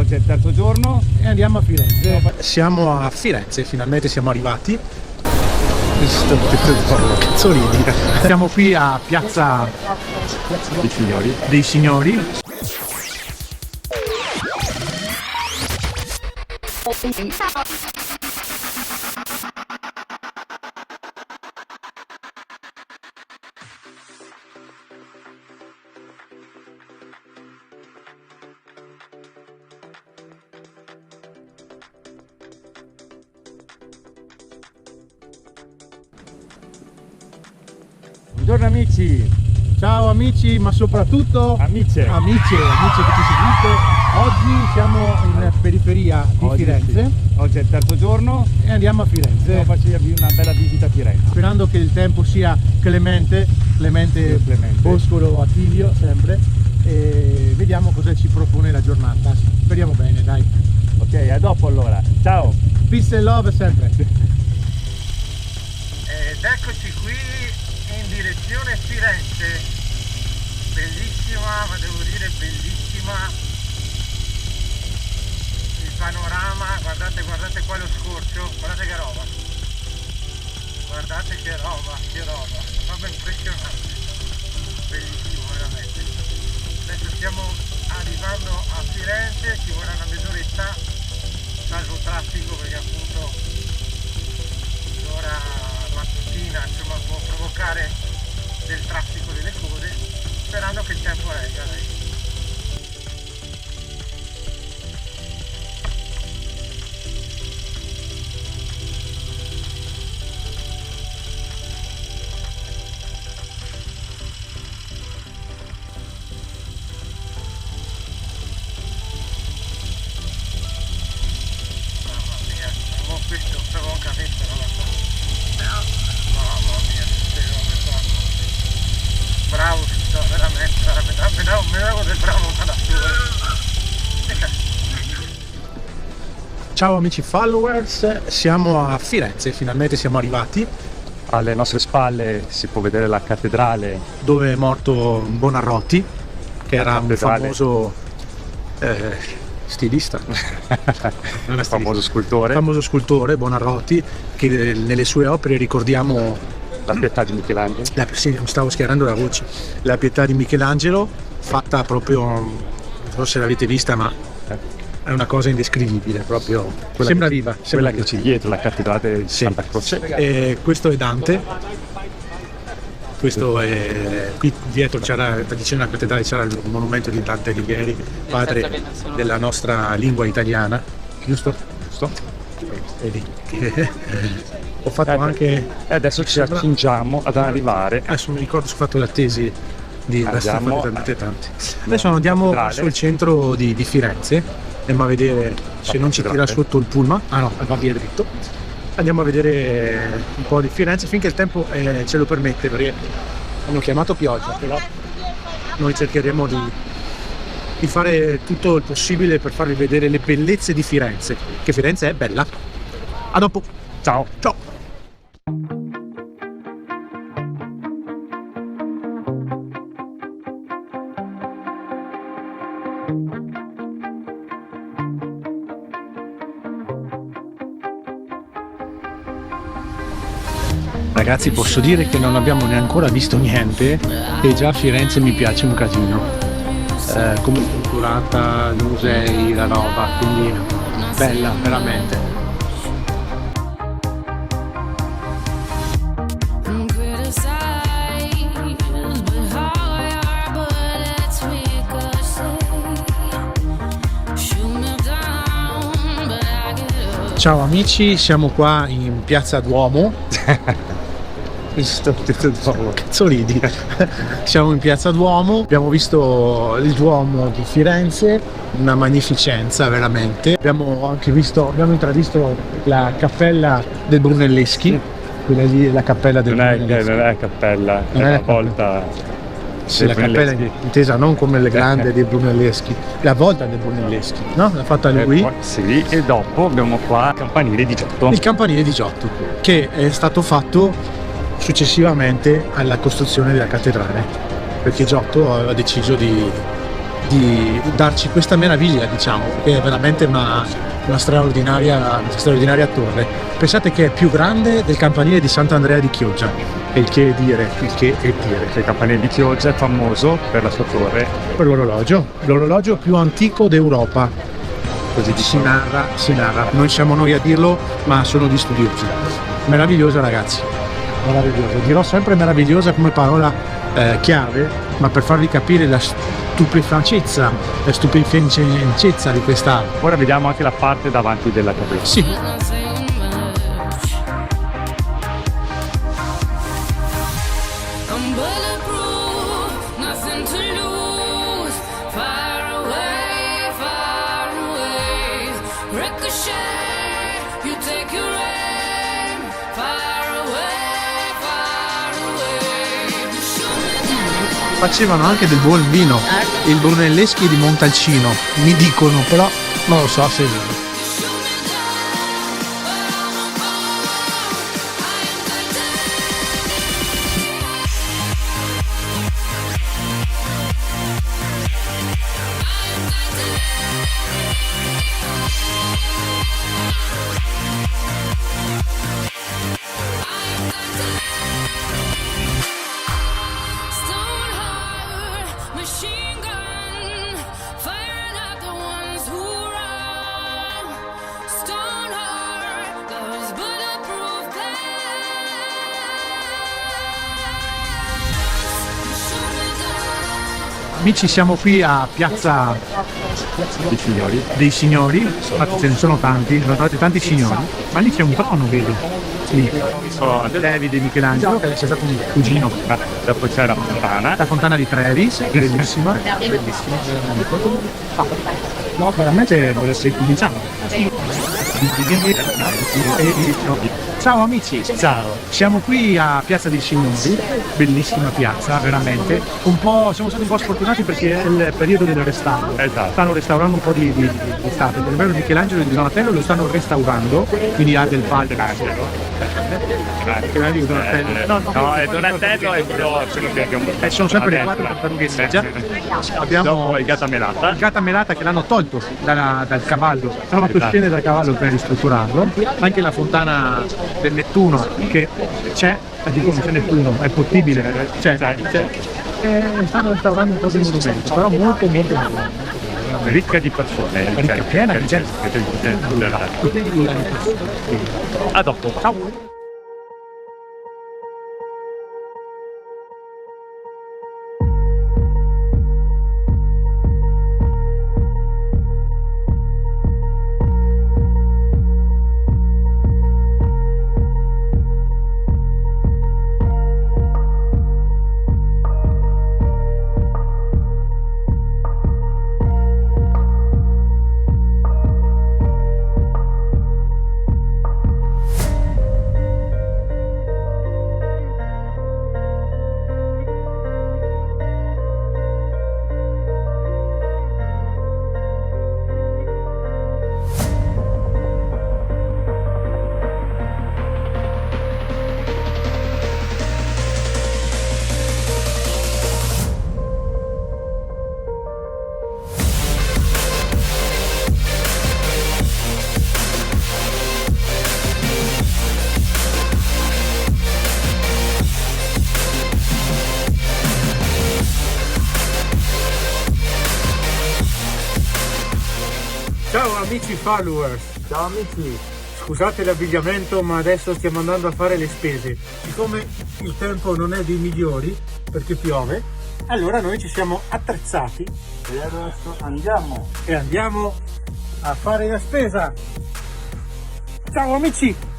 Oggi è il terzo giorno e andiamo a Firenze. Siamo a Firenze, finalmente siamo arrivati. Cazzolini. Siamo qui a Piazza dei Signori. Buongiorno amici, Ciao amici, ma soprattutto amiche. amici che ci seguite. Oggi siamo in periferia di Firenze. Sì. Oggi è il terzo giorno E andiamo a Firenze. e facciamo una bella visita a Firenze. Sperando che il tempo sia clemente Boscolo Attilio sempre, e vediamo cosa ci propone la giornata. Speriamo bene, dai. Ok, a dopo allora. Ciao. Peace and love sempre. Ed eccoci qui in direzione Firenze, bellissima, ma devo dire bellissima, il panorama, guardate qua lo scorcio, guardate che roba, roba impressionante, bellissimo veramente. Adesso stiamo arrivando a Firenze, ci vorrà una mezz'oretta, salvo traffico perché appunto l'ora mattutina insomma può provocare del traffico, delle code, sperando che il tempo regga, dai. Mamma mia, questo francamente non lo so. Mamma mia, bravo, sto veramente, me davo del bravo Ciao amici followers, siamo a Firenze, finalmente siamo arrivati. Alle nostre spalle si può vedere la cattedrale Dove è morto Buonarroti, che era un famoso stilista. famoso scultore, Famoso scultore, Buonarroti, che nelle sue opere ricordiamo la Pietà di Michelangelo. sì, stavo schierando la voce. La Pietà di Michelangelo, fatta proprio, non so se l'avete vista, ma è una cosa indescrivibile, proprio sembra viva. Quella che c'è dietro, la cattedrale di Santa Croce. E questo è Dante. Questo è, qui dietro c'era, vicino alla cattedrale c'era il monumento di Dante Alighieri, padre della nostra lingua italiana, giusto? Vedi? Ho fatto anche, E adesso ci accingiamo ad arrivare. adesso mi ricordo se ho fatto la tesi di Andiamo talmente tanti. Adesso andiamo verso il centro di Firenze, andiamo a vedere se non ci tira sotto il pullman. Ah no, va via dritto. Andiamo a vedere un po' di Firenze finché il tempo ce lo permette, perché hanno chiamato pioggia, però noi cercheremo di fare tutto il possibile per farvi vedere le bellezze di Firenze, che Firenze è bella. A dopo. Ciao. Ciao. Ragazzi, posso dire che non abbiamo neanche ancora visto niente e già Firenze mi piace un casino, come strutturata, i musei, la roba, quindi bella veramente. Ciao amici, siamo qua in Piazza Duomo. Cazzolini. Siamo in Piazza Duomo, abbiamo visto il Duomo di Firenze, una magnificenza veramente. Abbiamo intravisto la cappella del Brunelleschi, quella lì è la cappella del Brunelleschi. Non è cappella, Non è è una la cappella. volta. Sì, la cappella intesa non come le grandi dei Brunelleschi, la volta del Brunelleschi, no? L'ha fatta lui. Sì, e dopo abbiamo qua il campanile di Giotto. Il campanile di Giotto, che è stato fatto successivamente alla costruzione della cattedrale, perché Giotto aveva deciso di di darci questa meraviglia, diciamo, che è veramente una straordinaria torre. Pensate che è più grande del campanile di Sant'Andrea di Chioggia, il che è dire. Il campanile di Chioggia è famoso per la sua torre, Per l'orologio più antico d'Europa, così si narra. Non siamo noi a dirlo, ma sono gli studiosi. Meravigliosa, ragazzi, meravigliosa. Dirò sempre meravigliosa come parola chiave, ma per farvi capire la stupefazione di questa. Ora vediamo anche la parte davanti della cattedrale. Sì. I'm bulletproof, nothing to lose. Far away, ricochet. You take your aim. Far away, Facevano anche del buon vino, il Brunelleschi di Montalcino, mi dicono, però non lo so se è vero. Stone heart, machine gun, firing at the ones who run. Stone heart, those bulletproof glass. Amici, siamo qui a Piazza I signori. dei Signori, infatti ce ne sono tanti, sono stati tanti signori, ma lì c'è un trono, vedo. Lì. David e Michelangelo, che c'è stato un cugino. Dopo c'è la fontana. La fontana di Trevi, bellissima. Bellissima. No, veramente cominciamo. Ciao amici, ciao. Siamo qui a Piazza dei Signori, bellissima piazza, veramente. Siamo stati un po' sfortunati perché è il periodo del restauro. Esatto. Stanno restaurando un po' di statue. Per esempio Michelangelo e di Donatello lo stanno restaurando, quindi ha del fallo. Michelangelo e Donatello. No, è Donatello e Sono sempre le quattro tartarughe ninja. Abbiamo il Gatta Melata. il Gatta Melata che l'hanno tolto dal cavallo, hanno fatto scendere dal cavallo per ristrutturarlo. Anche la fontana del Nettuno che c'è, dico che c'è Nettuno, è possibile, c'è. Stanno restaurando un po' di monumento, però molto Ricca di persone. ricca, piena di gente. A dopo. Ciao. Ciao amici followers, ciao amici, scusate l'abbigliamento ma adesso stiamo andando a fare le spese. Siccome il tempo non è dei migliori perché piove, allora noi ci siamo attrezzati e adesso andiamo a fare la spesa. Ciao amici!